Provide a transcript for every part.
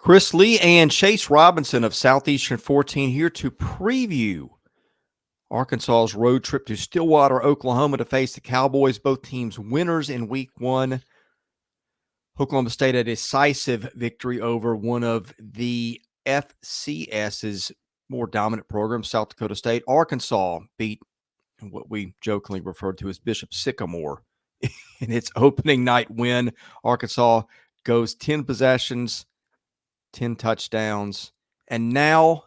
Chris Lee and Chase Robinson of Southeastern 14 here to preview Arkansas's road trip to Stillwater, Oklahoma to face the Cowboys. Both teams winners in week one. Oklahoma State a decisive victory over one of the FCS's more dominant programs, South Dakota State. Arkansas beat what we jokingly referred to as Bishop Sycamore in its opening night win. Arkansas goes 10 possessions, 10 touchdowns, and now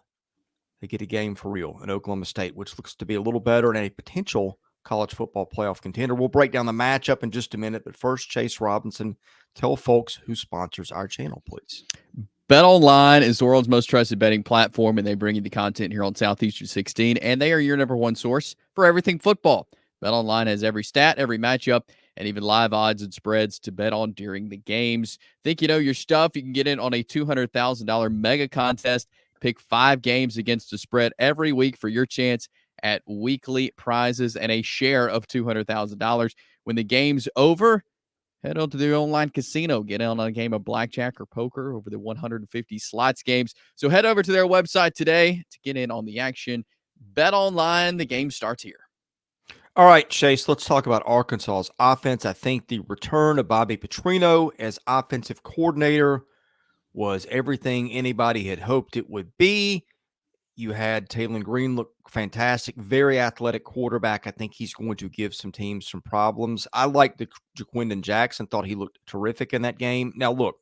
they get a game for real in Oklahoma State, which looks to be a little better and a potential college football playoff contender. We'll break down the matchup in just a minute, but first, Chase Robinson, tell folks who sponsors our channel, please. BetOnline is the world's most trusted betting platform, and they bring you the content here on Southeastern 16, and they are your number one source for everything football. BetOnline has every stat, every matchup, and even live odds and spreads to bet on during the games. Think you know your stuff? You can get in on a $200,000 mega contest. Pick 5 games against the spread every week for your chance at weekly prizes and a share of $200,000. When the game's over, head on to the online casino. Get in on a game of blackjack or poker over the 150 slots games. So head over to their website today to get in on the action. Bet online. The game starts here. All right, Chase, let's talk about Arkansas's offense. I think the return of Bobby Petrino as offensive coordinator was everything anybody had hoped it would be. You had Taylor Green look fantastic, very athletic quarterback. I think he's going to give some teams some problems. I liked the Jaquindon Jackson, thought he looked terrific in that game. Now, look,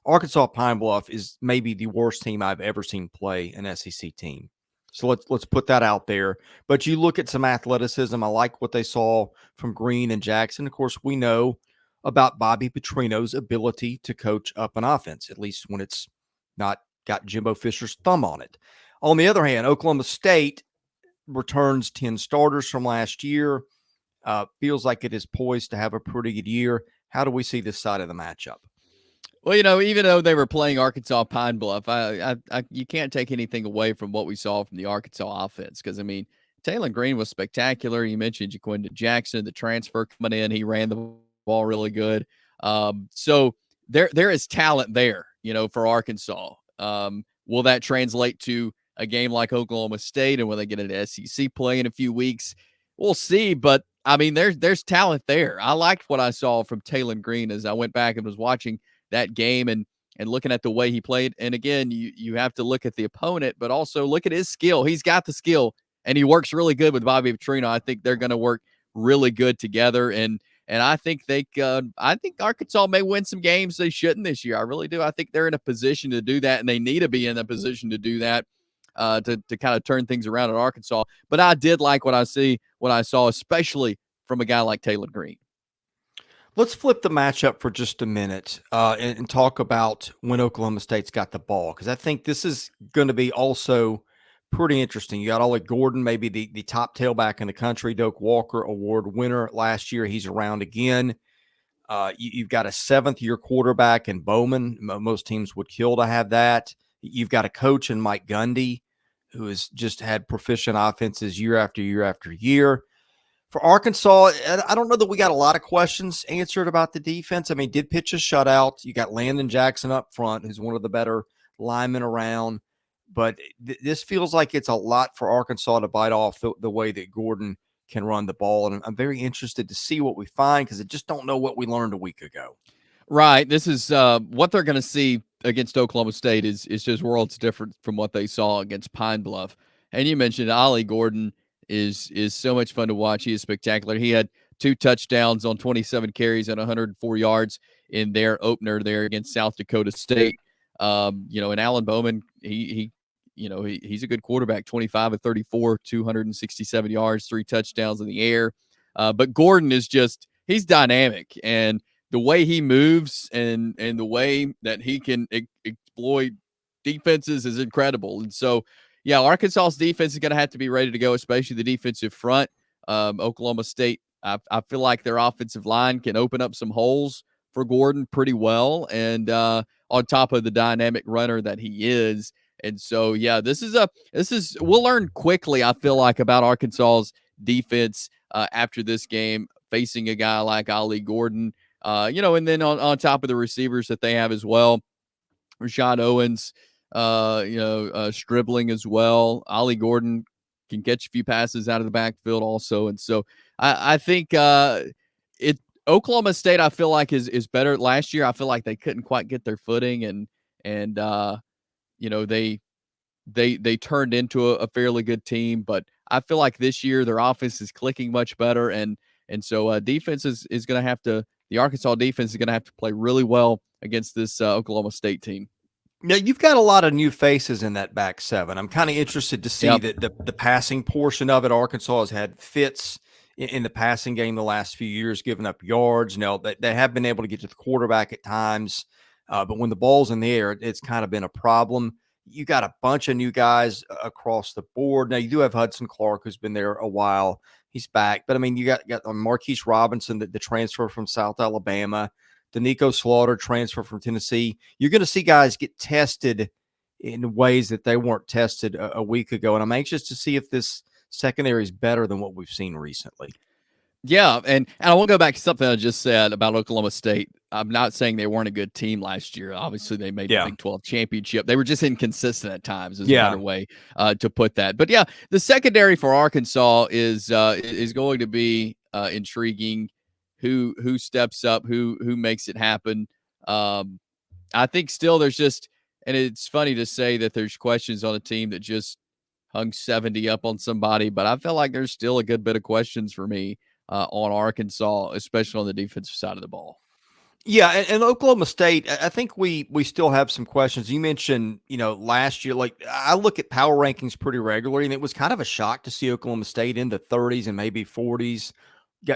Arkansas Pine Bluff is maybe the worst team I've ever seen play an SEC team. So let's put that out there. But you look at some athleticism. I like what they saw from Green and Jackson. Of course, we know about Bobby Petrino's ability to coach up an offense, at least when it's not got Jimbo Fisher's thumb on it. On the other hand, Oklahoma State returns 10 starters from last year. Feels like it is poised to have a pretty good year. How do we see this side of the matchup? Well, you know, even though they were playing Arkansas Pine Bluff, you can't take anything away from what we saw from the Arkansas offense. Because, I mean, Taylor Green was spectacular. You mentioned Jaquindon Jackson, the transfer coming in. He ran the ball really good. So there is talent there, you know, for Arkansas. Will that translate to a game like Oklahoma State, and will they get an SEC play in a few weeks? We'll see. But, I mean, there's talent there. I liked what I saw from Taylor Green as I went back and was watching that game and looking at the way he played. And again, you have to look at the opponent, but also look at his skill. He's got the skill, and he works really good with Bobby Petrino. I think they're going to work really good together. And I think I think Arkansas may win some games they shouldn't this year. I really do. I think they're in a position to do that, and they need to be in a position to do that to kind of turn things around at Arkansas. But I did like what I saw, especially from a guy like Taylor Green. Let's flip the matchup for just a minute and talk about when Oklahoma State's got the ball, because I think this is going to be also pretty interesting. You got Ollie Gordon, maybe the top tailback in the country, Doak Walker Award winner last year. He's around again. You've got a seventh-year quarterback in Bowman. Most teams would kill to have that. You've got a coach in Mike Gundy who has just had proficient offenses year after year after year. For Arkansas, I don't know that we got a lot of questions answered about the defense. I mean, did pitch a shutout. You got Landon Jackson up front, who's one of the better linemen around. But this feels like it's a lot for Arkansas to bite off the way that Gordon can run the ball. And I'm very interested to see what we find, because I just don't know what we learned a week ago. Right. This is what they're going to see against Oklahoma State is just worlds different from what they saw against Pine Bluff. And you mentioned Ollie Gordon is so much fun to watch. He is spectacular. He had 2 touchdowns on 27 carries and 104 yards in their opener there against South Dakota State. And Alan Bowman, he's a good quarterback, 25 of 34, 267 yards, 3 touchdowns in the air. But Gordon is he's dynamic, and the way he moves and the way that he can exploit defenses is incredible. And so, yeah, Arkansas's defense is going to have to be ready to go, especially the defensive front. Oklahoma State, I feel like their offensive line can open up some holes for Gordon pretty well, and on top of the dynamic runner that he is. And so, yeah, we'll learn quickly, I feel like, about Arkansas's defense after this game, facing a guy like Ollie Gordon, and then on top of the receivers that they have as well. Rashad Owens, dribbling as well. Ollie Gordon can catch a few passes out of the backfield also. And so I think it Oklahoma State, I feel like is better. Last year, I feel like they couldn't quite get their footing, and they turned into a fairly good team. But I feel like this year their offense is clicking much better, and so defense is going to have to. The Arkansas defense is going to have to play really well against this Oklahoma State team. Now, you've got a lot of new faces in that back seven. I'm kind of interested to see Yep. that the passing portion of it. Arkansas has had fits in the passing game the last few years, giving up yards. Now, they have been able to get to the quarterback at times, but when the ball's in the air, it's kind of been a problem. You got a bunch of new guys across the board. Now, you do have Hudson Clark, who's been there a while. He's back. But, I mean, you got Marquise Robinson, the transfer from South Alabama. Danico Slaughter, transfer from Tennessee. You're going to see guys get tested in ways that they weren't tested a week ago. And I'm anxious to see if this secondary is better than what we've seen recently. Yeah, and I want to go back to something I just said about Oklahoma State. I'm not saying they weren't a good team last year. Obviously, they made the Big 12 championship. They were just inconsistent at times, is another way to put that. But yeah, the secondary for Arkansas is going to be intriguing. Who steps up? Who makes it happen? I think still there's just, and it's funny to say that there's questions on a team that just hung 70 up on somebody, but I feel like there's still a good bit of questions for me on Arkansas, especially on the defensive side of the ball. Yeah, and Oklahoma State, I think we still have some questions. You mentioned, last year, like I look at power rankings pretty regularly, and it was kind of a shock to see Oklahoma State in the 30s and maybe 40s.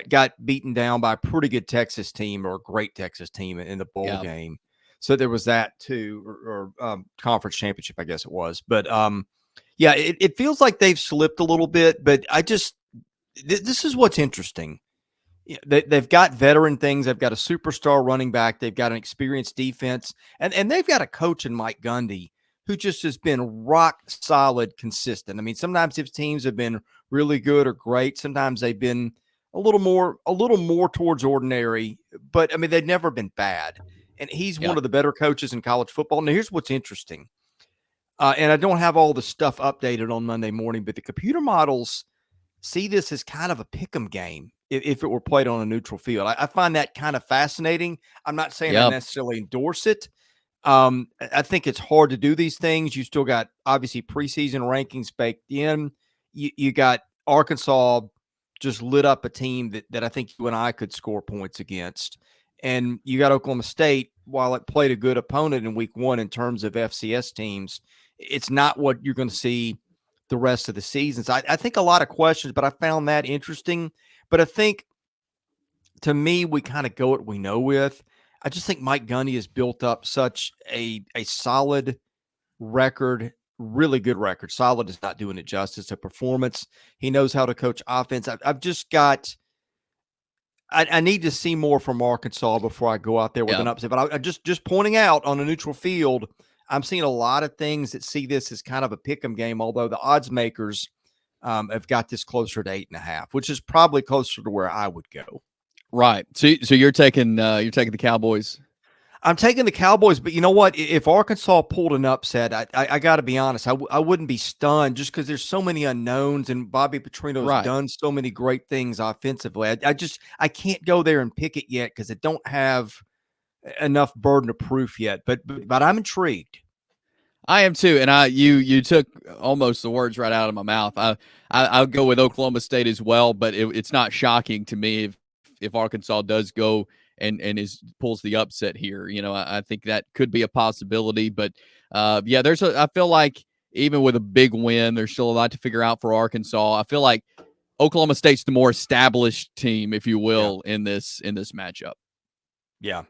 Got beaten down by a pretty good Texas team or a great Texas team in the bowl game. So there was that too, or conference championship, I guess it was. But it feels like they've slipped a little bit. But this is what's interesting. They've got veteran things. They've got a superstar running back. They've got an experienced defense, and they've got a coach in Mike Gundy who just has been rock solid, consistent. I mean, sometimes his teams have been really good or great. Sometimes they've been a little more towards ordinary, but I mean, they've never been bad. And he's one of the better coaches in college football. Now, here's what's interesting. And I don't have all the stuff updated on Monday morning, but the computer models see this as kind of a pick'em game if it were played on a neutral field. I find that kind of fascinating. I'm not saying I necessarily endorse it. I think it's hard to do these things. You still got, obviously, preseason rankings baked in. You got Arkansas just lit up a team that I think you and I could score points against. And you got Oklahoma State, while it played a good opponent in week one in terms of FCS teams, it's not what you're going to see the rest of the season. So I think a lot of questions, but I found that interesting. But I think, to me, we kind of go what we know with. I just think Mike Gundy has built up such a solid record, really good record. Solid is not doing it justice. A performance. He knows how to coach offense. I've just got – I need to see more from Arkansas before I go out there with an upset. But I just pointing out, on a neutral field, I'm seeing a lot of things that see this as kind of a pick'em game, although the odds makers have got this closer to 8.5, which is probably closer to where I would go. Right. So you're taking the Cowboys. I'm taking the Cowboys, but you know what? If Arkansas pulled an upset, I got to be honest, I wouldn't be stunned, just because there's so many unknowns, and Bobby Petrino has done so many great things offensively. I can't go there and pick it yet because I don't have enough burden of proof yet. But I'm intrigued. I am too, and you took almost the words right out of my mouth. I'll go with Oklahoma State as well, but it's not shocking to me if Arkansas does go and pulls the upset here. I think that could be a possibility, but I feel like even with a big win, there's still a lot to figure out for Arkansas. I feel like Oklahoma State's the more established team, if you will, in this matchup. Yeah.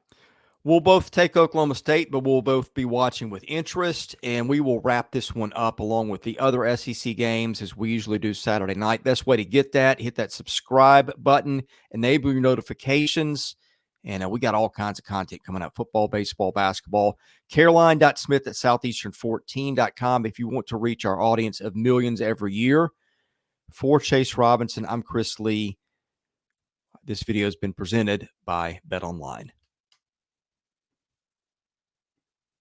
We'll both take Oklahoma State, but we'll both be watching with interest, and we will wrap this one up along with the other SEC games as we usually do Saturday night. Best way to get that, hit that subscribe button, enable your notifications, and we got all kinds of content coming out: football, baseball, basketball. Caroline.smith at Southeastern14.com if you want to reach our audience of millions every year. For Chase Robinson, I'm Chris Lee. This video has been presented by BetOnline.